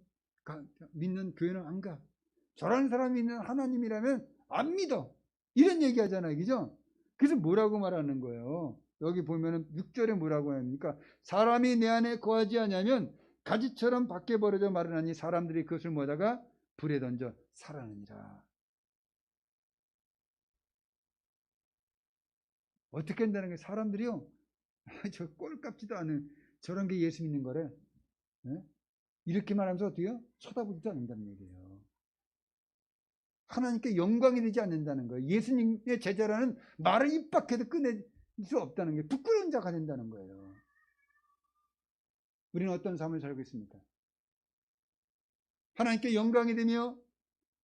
믿는 교회는 안 가. 저런 사람이 있는 하나님이라면 안 믿어. 이런 얘기 하잖아요. 그죠? 그래서 뭐라고 말하는 거예요? 여기 보면은 6절에 뭐라고 합니까? 사람이 내 안에 거하지 않으면 가지처럼 밖에 버려져 마르나니 사람들이 그것을 모다가 불에 던져 살아느니라. 어떻게 한다는 거예요? 사람들이요, 저 꼴값지도 않은 저런 게 예수 믿는 거래. 네? 이렇게 말하면서 어떻게요? 쳐다보지도 않는다는 얘기예요. 하나님께 영광이 되지 않는다는 거예요. 예수님의 제자라는 말을 입 밖에도 꺼낼 수 없다는 게 부끄러운 자가 된다는 거예요. 우리는 어떤 삶을 살고 있습니까? 하나님께 영광이 되며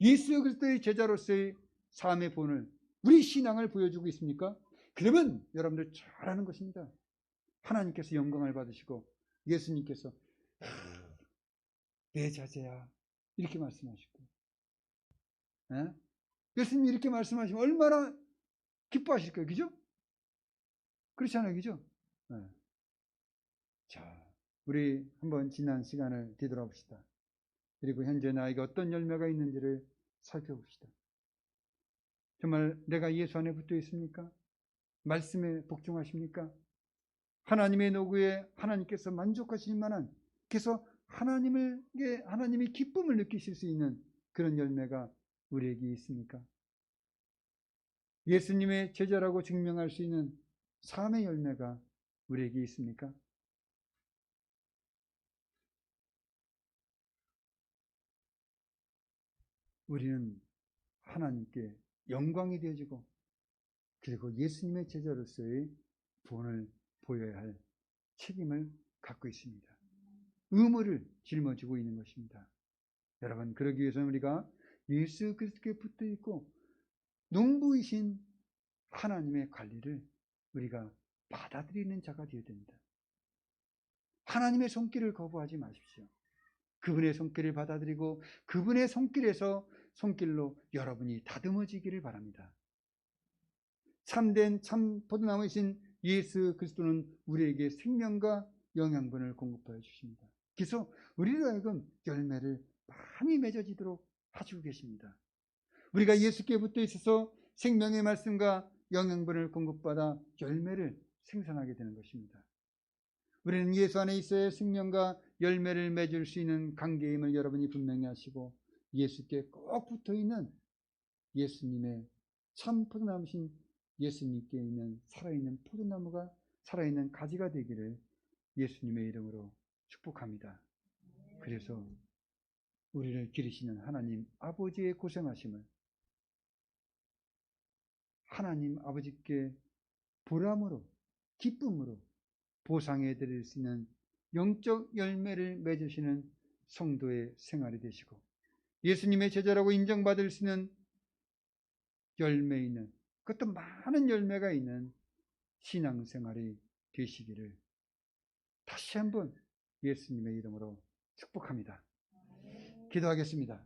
예수 그리스도의 제자로서의 삶의 본을, 우리 신앙을 보여주고 있습니까? 그러면 여러분들 잘하는 것입니다. 하나님께서 영광을 받으시고 예수님께서 내 자제야 이렇게 말씀하시고, 예? 예수님이 이렇게 말씀하시면 얼마나 기뻐하실까요? 그죠? 그렇지 않아요? 그죠? 예. 자, 우리 한번 지난 시간을 뒤돌아봅시다. 그리고 현재 나에게 어떤 열매가 있는지를 살펴봅시다. 정말 내가 예수 안에 붙어 있습니까? 말씀에 복종하십니까? 하나님의 노구에 하나님께서 만족하실 만한, 그래서 하나님이 기쁨을 느끼실 수 있는 그런 열매가 우리에게 있습니까? 예수님의 제자라고 증명할 수 있는 삶의 열매가 우리에게 있습니까? 우리는 하나님께 영광이 되어지고 그리고 예수님의 제자로서의 본을 보여야 할 책임을 갖고 있습니다. 의무를 짊어지고 있는 것입니다. 여러분, 그러기 위해서는 우리가 예수 그리스도께 붙어 있고 농부이신 하나님의 관리를 우리가 받아들이는 자가 되어야 됩니다. 하나님의 손길을 거부하지 마십시오. 그분의 손길을 받아들이고 그분의 손길로 여러분이 다듬어지기를 바랍니다. 참된 참 포도나무이신 예수 그리스도는 우리에게 생명과 영양분을 공급하여 주십니다. 그래서 우리로 하여금 열매를 많이 맺어지도록 하시고 계십니다. 우리가 예수께 붙어 있어서 생명의 말씀과 영양분을 공급받아 열매를 생산하게 되는 것입니다. 우리는 예수 안에 있어야 생명과 열매를 맺을 수 있는 관계임을 여러분이 분명히 하시고 예수께 꼭 붙어있는 예수님의 참 포도나무신 예수님께 있는 살아있는 포도나무가, 살아있는 가지가 되기를 예수님의 이름으로 축복합니다. 그래서 우리를 기르시는 하나님 아버지의 고생하심을 하나님 아버지께 보람으로, 기쁨으로 보상해 드릴 수 있는 영적 열매를 맺으시는 성도의 생활이 되시고 예수님의 제자라고 인정받을 수 있는 열매 있는, 그것도 많은 열매가 있는 신앙생활이 되시기를 다시 한번 예수님의 이름으로 축복합니다. 기도하겠습니다.